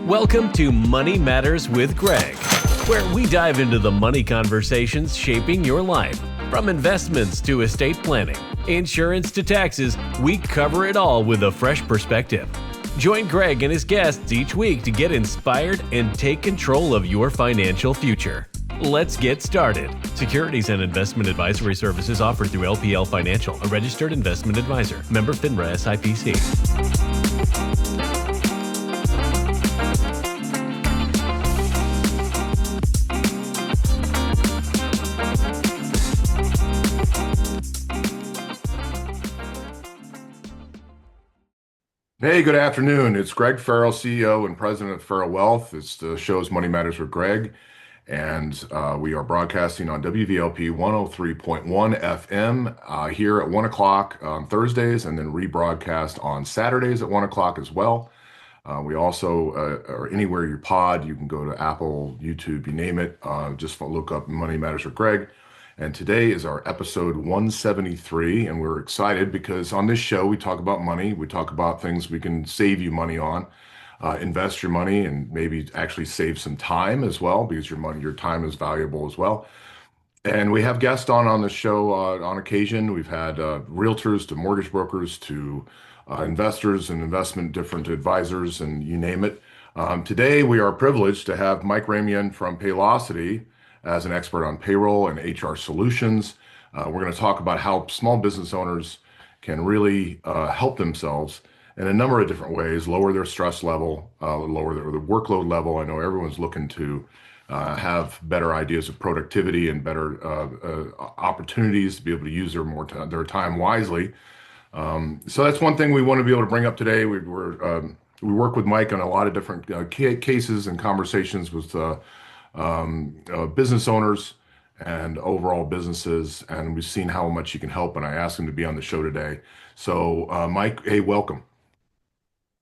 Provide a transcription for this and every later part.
Welcome to Money Matters with Greg, where we dive into the money conversations shaping your life. From investments to estate planning, insurance to taxes, we cover it all with a fresh perspective. Join Greg and his guests each week to get inspired and take control of your financial future. Let's get started. Securities and investment advisory services offered through LPL Financial, a registered investment advisor. Member FINRA SIPC. Hey, good afternoon. It's Greg Farrell, CEO and President of Farrall Wealth. It's the show's Money Matters with Greg, and we are broadcasting on WVLP 103.1 FM here at 1 o'clock on Thursdays, and then rebroadcast on Saturdays at 1 o'clock as well. We also are anywhere you pod. You can go to Apple, YouTube, you name it. Just look up Money Matters with Greg. And today is our episode 173, and we're excited because on this show we talk about money. We talk about things we can save you money on, invest your money, and maybe actually save some time as well, because your time is valuable as well. And we have guests on the show on occasion. We've had realtors to mortgage brokers to investors and different advisors, and you name it. Today we are privileged to have Mike Ramian from Paylocity as an expert on payroll and HR solutions. We're going to talk about how small business owners can really help themselves in a number of different ways, lower their stress level, lower their workload level. I know everyone's looking to have better ideas of productivity and better opportunities to be able to use their time wisely. So that's one thing we want to be able to bring up today. We work with Mike on a lot of different cases and conversations with business owners and overall businesses, and we've seen how much you can help, and I asked him to be on the show today. So Mike, hey, welcome.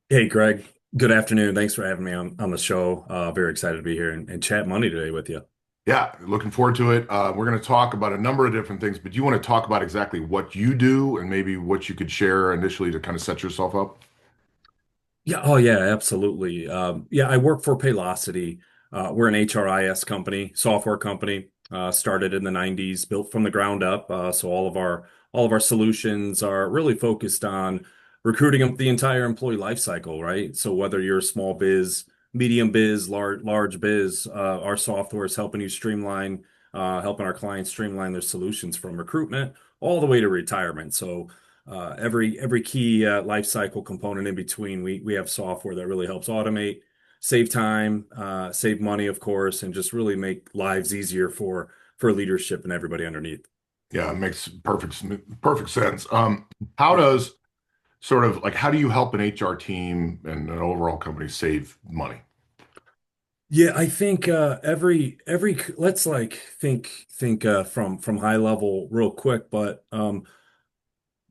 Hey, Greg. Good afternoon. Thanks for having me on the show. Very excited to be here and chat money today with you. Yeah, looking forward to it. We're going to talk about a number of different things, but you want to talk about exactly what you do and maybe what you could share initially to kind of set yourself up? Yeah. Oh, yeah, absolutely. Yeah, I work for Paylocity. We're an HRIS company, software company, started in the 90s, built from the ground up. So all of our solutions are really focused on recruiting the entire employee life cycle, right? So whether you're a small biz, medium biz, large biz, our software is helping you streamline, helping our clients streamline their solutions from recruitment all the way to retirement. So every key life cycle component in between, we have software that really helps automate, save time, save money, of course, and just really make lives easier for leadership and everybody underneath. Yeah, it makes perfect sense. How do you help an HR team and an overall company save money? Yeah, I think let's think from high level real quick, but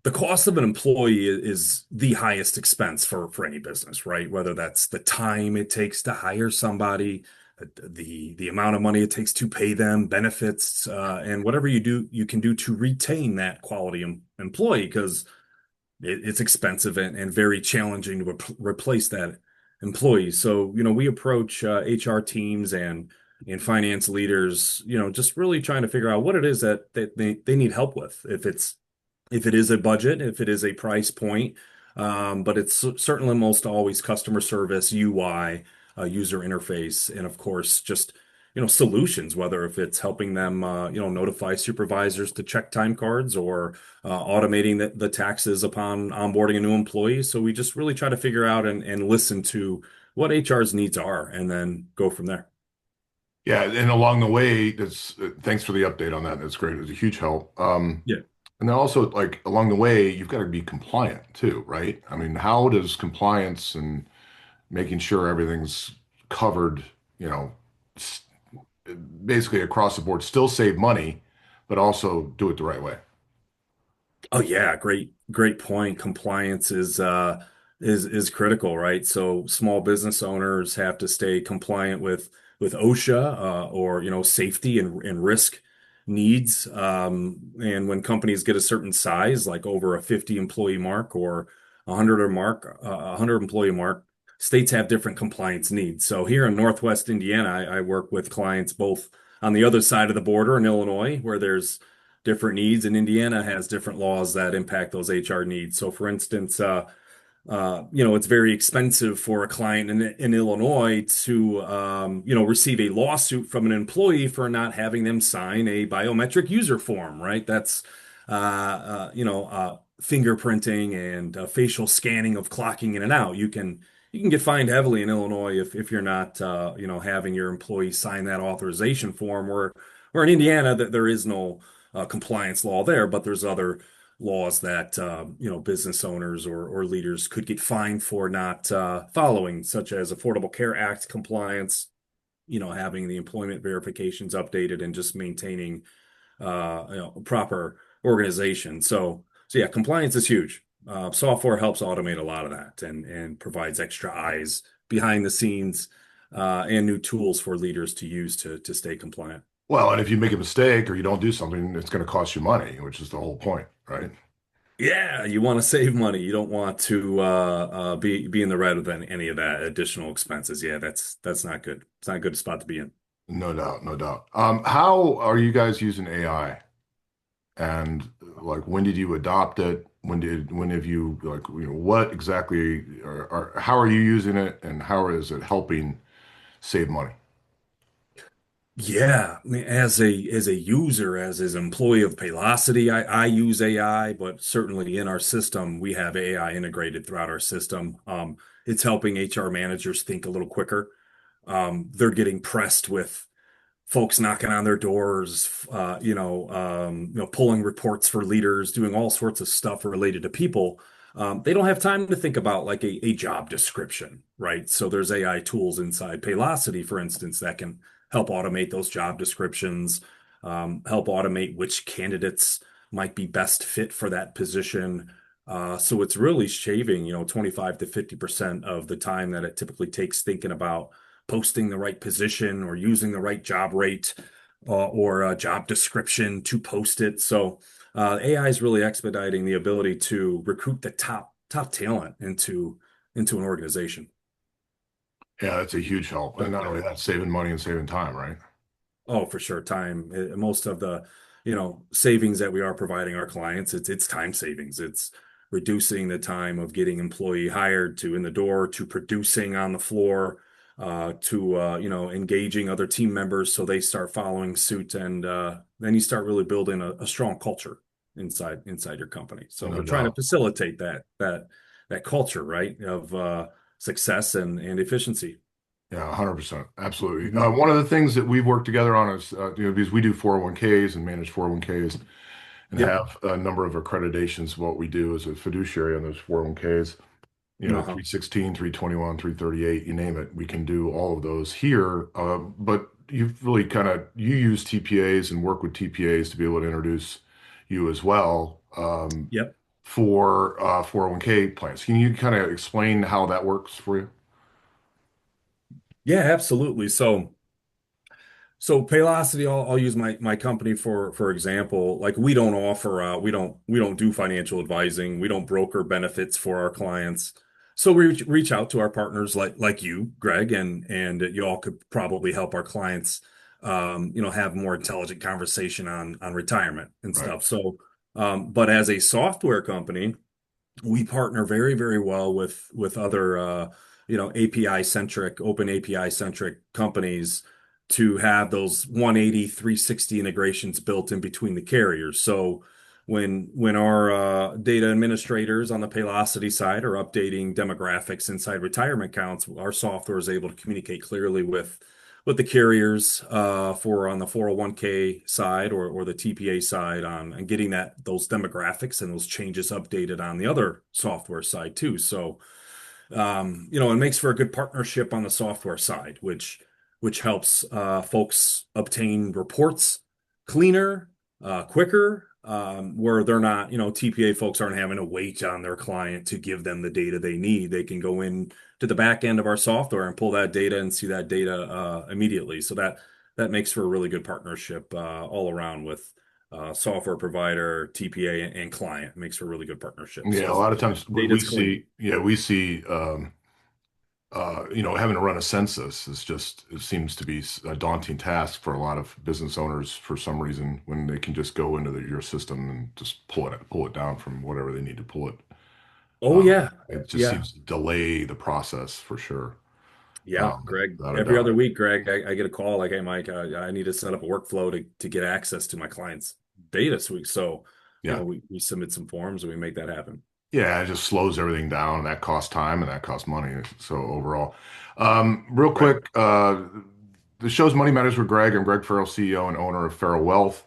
the cost of an employee is the highest expense for any business, right? Whether that's the time it takes to hire somebody, the amount of money it takes to pay them, benefits, and whatever you can do to retain that quality employee, because it's expensive and very challenging to replace that employee. So, we approach HR teams and finance leaders, just really trying to figure out what it is that they need help with. If it is a budget, if it is a price point, but it's certainly most always customer service, UI, user interface, and of course, just, solutions, whether if it's helping them, notify supervisors to check time cards or automating the taxes upon onboarding a new employee. So we just really try to figure out and listen to what HR's needs are and then go from there. Yeah, and along the way, thanks for the update on that. That's great. It was a huge help. Yeah. And then also, like along the way, you've got to be compliant too, right? I mean, how does compliance and making sure everything's covered, s- basically across the board, still save money, but also do it the right way? Oh yeah, great point. Compliance is critical, right? So small business owners have to stay compliant with OSHA, or safety and risk needs. And when companies get a certain size, like over a 50 employee mark or a 100 employee mark, states have different compliance needs. So here in Northwest Indiana, I work with clients both on the other side of the border in Illinois, where there's different needs, and Indiana has different laws that impact those HR needs. So, for instance, it's very expensive for a client in Illinois to, receive a lawsuit from an employee for not having them sign a biometric user form, right? That's, fingerprinting and facial scanning of clocking in and out. You can get fined heavily in Illinois if you're not, having your employee sign that authorization form. Where in Indiana, that there is no compliance law there, but there's other laws that business owners or leaders could get fined for not following, such as Affordable Care Act compliance, having the employment verifications updated and just maintaining proper organization. So yeah, compliance is huge. Software helps automate a lot of that and provides extra eyes behind the scenes and new tools for leaders to use to stay compliant. Well, and if you make a mistake or you don't do something, it's going to cost you money, which is the whole point, right? Yeah, you want to save money. You don't want to be in the red with any of that additional expenses. Yeah, that's not good. It's not a good spot to be in. No doubt, no doubt. How are you guys using AI? And like, when did you adopt it? When have you like, what exactly how are you using it, and how is it helping save money? Yeah, I mean, as a user, as an employee of Paylocity, I use AI, but certainly in our system, we have AI integrated throughout our system. It's helping HR managers think a little quicker. They're getting pressed with folks knocking on their doors, pulling reports for leaders, doing all sorts of stuff related to people. They don't have time to think about like a job description, right? So there's AI tools inside Paylocity, for instance, that can help automate those job descriptions, help automate which candidates might be best fit for that position. So it's really shaving, 25 to 50% of the time that it typically takes thinking about posting the right position or using the right job rate or a job description to post it. So AI is really expediting the ability to recruit the top talent into an organization. Yeah, that's a huge help. And not only that, saving money and saving time, right? Oh, for sure. Time. Most of the, savings that we are providing our clients, it's time savings. It's reducing the time of getting employee hired to in the door to producing on the floor, to engaging other team members so they start following suit, and then you start really building a strong culture inside your company. So No we're trying to doubt. facilitate that culture, right, of success and efficiency. Yeah, 100%. Absolutely. Mhm. One of the things that we've worked together on is, because we do 401ks and manage 401ks and Yep. have a number of accreditations. What we do as a fiduciary on those 401ks, Uh-huh. 316, 321, 338, you name it. We can do all of those here. But you've really you use TPAs and work with TPAs to be able to introduce you as well, Yep. for 401k plans. Can you kind of explain how that works for you? Yeah, absolutely. So Paylocity, I'll use my company for example. Like we don't offer we don't do financial advising. We don't broker benefits for our clients. So we reach out to our partners like you, Greg, and you all could probably help our clients have more intelligent conversation on retirement and Right. stuff. So but as a software company, we partner very, very well with other API centric, open API centric companies to have those 180, 360 integrations built in between the carriers. So when our data administrators on the Paylocity side are updating demographics inside retirement accounts, our software is able to communicate clearly with the carriers for on the 401k side or the TPA side on and getting those demographics and those changes updated on the other software side too. So it makes for a good partnership on the software side, which helps folks obtain reports cleaner, quicker, where they're not, TPA folks aren't having to wait on their client to give them the data they need. They can go in to the back end of our software and pull that data and see that data immediately. So that makes for a really good partnership all around with software provider, TPA, and client. It makes for a really good partnership. Yeah, a So lot of times we data's clean. see, yeah, we see having to run a census is just, it seems to be a daunting task for a lot of business owners for some reason when they can just go into your system and just pull it down from whatever they need to pull it. Oh yeah. It just Yeah. seems to delay the process for sure. Yeah, Greg. Without a Every doubt. other week, Greg, I get a call like, "Hey, Mike, I need to set up a workflow to get access to my client's data suite." So, Yeah. we submit some forms and we make that happen. Yeah, it just slows everything down. That costs time and that costs money. So overall, real Right. quick, the show's Money Matters with Greg. I'm Greg Farrell, CEO and owner of Farrall Wealth,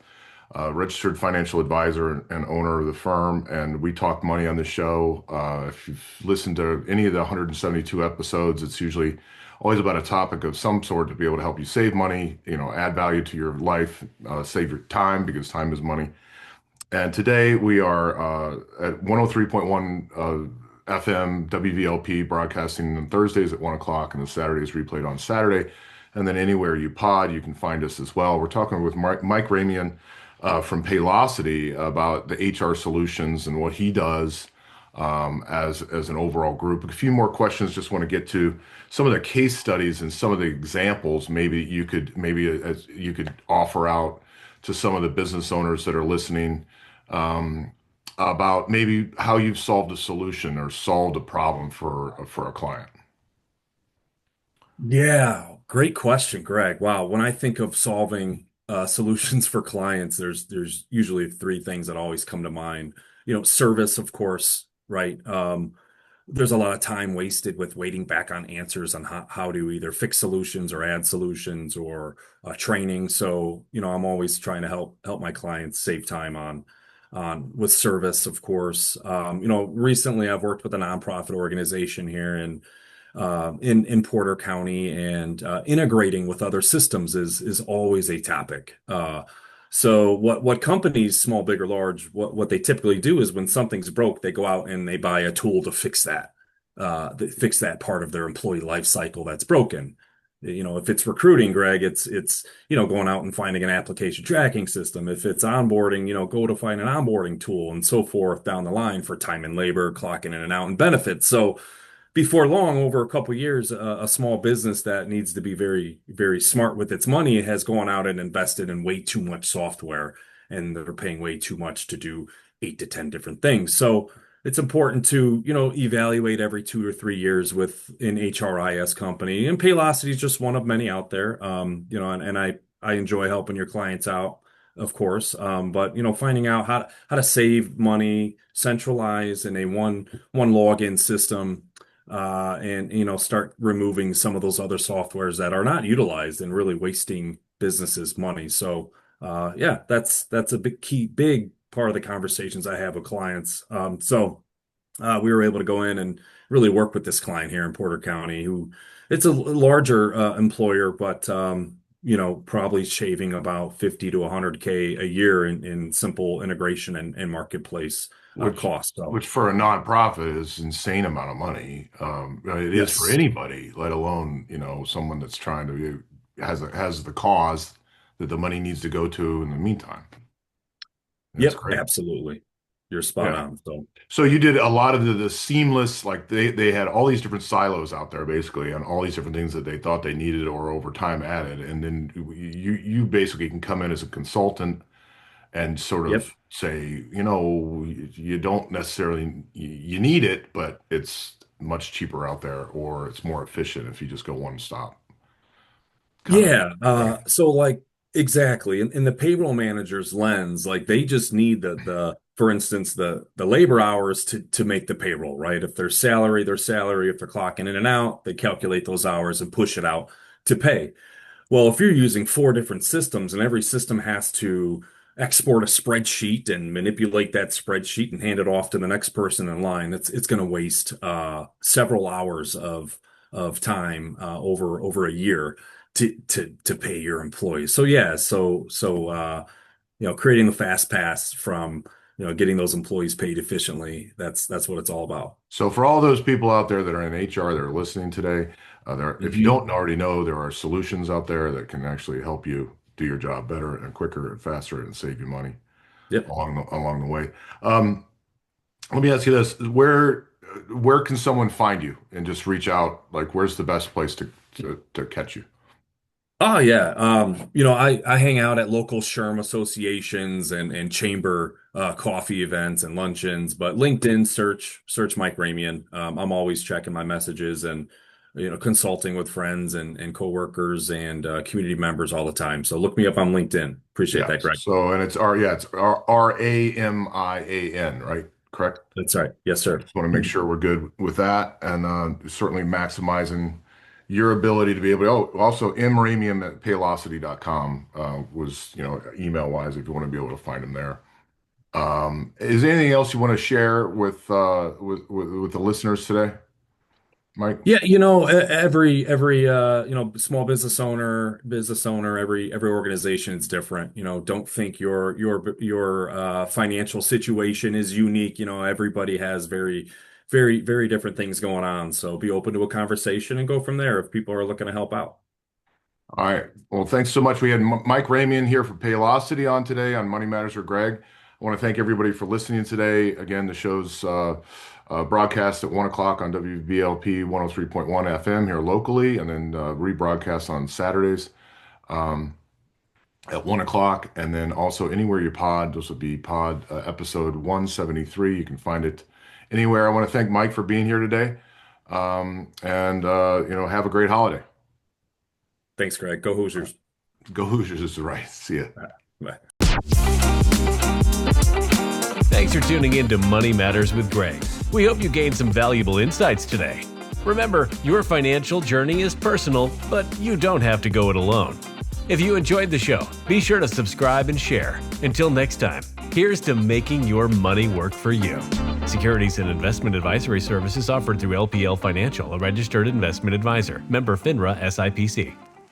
registered financial advisor and owner of the firm. And we talk money on the show. If you've listened to any of the 172 episodes, it's usually always about a topic of some sort to be able to help you save money, add value to your life, save your time because time is money. And today we are at 103.1 FM WVLP broadcasting on Thursdays at 1 o'clock and the Saturdays replayed on Saturday. And then anywhere you pod, you can find us as well. We're talking with Mike Ramian from Paylocity about the HR solutions and what he does as an overall group. A few more questions. Just want to get to some of the case studies and some of the examples. You could offer out to some of the business owners that are listening um, about maybe how you've solved a solution or solved a problem for a client. Yeah, great question, Greg. Wow, when I think of solving solutions for clients, there's usually three things that always come to mind. Service, of course, right? There's a lot of time wasted with waiting back on answers on how to either fix solutions or add solutions or training. So, I'm always trying to help my clients save time on with service, of course. Recently I've worked with a nonprofit organization here in Porter County, and integrating with other systems is always a topic. So what companies, small, big, or large, what they typically do is when something's broke, they go out and they buy a tool to fix that part of their employee life cycle that's broken. If it's recruiting, Greg, it's going out and finding an application tracking system. If it's onboarding, go to find an onboarding tool and so forth down the line for time and labor, clocking in and out, and benefits. So before long, over a couple of years, a small business that needs to be very, very smart with its money has gone out and invested in way too much software, and they're paying way too much to do 8 to 10 different things. So it's important to, evaluate every 2 or 3 years with an HRIS company, and Paylocity is just one of many out there. And I enjoy helping your clients out, of course. But finding out how to save money, centralize in a one login system, and start removing some of those other softwares that are not utilized and really wasting businesses money. So yeah, that's a big part of the conversations I have with clients. So we were able to go in and really work with this client here in Porter County, who it's a larger employer, but probably shaving about 50 to 100K a year in simple integration and marketplace which cost. So which for a nonprofit is insane amount of money. It is for yes. anybody, let alone someone that's trying to has the cause that the money needs to go to in the meantime. And it's Yep, great. absolutely. You're spot Yeah. on. So, So you did a lot of the seamless, like they had all these different silos out there basically on all these different things that they thought they needed or over time added, and then you basically can come in as a consultant and sort yep. of say, you don't necessarily you need it, but it's much cheaper out there, or it's more efficient if you just go one stop, kind of, Yeah. right? So like exactly in the payroll manager's lens, like they just need for instance, the labor hours to make the payroll, right? If their salary, their salary, if they're clocking in and out, they calculate those hours and push it out to pay. Well, if you're using four different systems and every system has to export a spreadsheet and manipulate that spreadsheet and hand it off to the next person in line, it's going to waste several hours of time over a year to pay your employees. So yeah, creating the fast pass from getting those employees paid efficiently. That's what it's all about. So for all those people out there that are in HR that are listening today, if you Hmm. don't already know, there are solutions out there that can actually help you do your job better and quicker and faster and save you money Yep. along the way. Um, Let me ask you this: where where can someone find you and just reach out? Like, where's the best place to catch you? Oh yeah. I hang out at local SHRM associations and chamber coffee events and luncheons, but LinkedIn search Mike Ramian. I'm always checking my messages and consulting with friends and coworkers and community members all the time. So look me up on LinkedIn. Appreciate Yeah. that, Greg. So, and it's Ramian, right? Correct. That's right. Yes, sir. Just want to make sure we're good with that, and certainly maximizing your ability to be able to. Oh, also mramian at paylocity.com was, email wise, if you want to be able to find him there. Is there anything else you want to share with the listeners today, Mike? Yeah, every small business owner, every organization is different. Don't think your financial situation is unique. Everybody has very, very, very different things going on. So be open to a conversation and go from there if people are looking to help out. All right. Well, thanks so much. We had Mike Ramian here for Paylocity on today on Money Matters with Greg. I want to thank everybody for listening today. Again, the show's broadcast at 1 o'clock on WVLP 103.1 FM here locally, and then rebroadcast on Saturdays at 1 o'clock. And then also anywhere you pod, this will be pod episode 173. You can find it anywhere. I want to thank Mike for being here today. And have a great holiday. Thanks, Greg. Go Hoosiers. Go Hoosiers is right. See ya. Bye. Thanks for tuning in to Money Matters with Greg. We hope you gained some valuable insights today. Remember, your financial journey is personal, but you don't have to go it alone. If you enjoyed the show, be sure to subscribe and share. Until next time, here's to making your money work for you. Securities and investment advisory services offered through LPL Financial, a registered investment advisor. Member FINRA SIPC.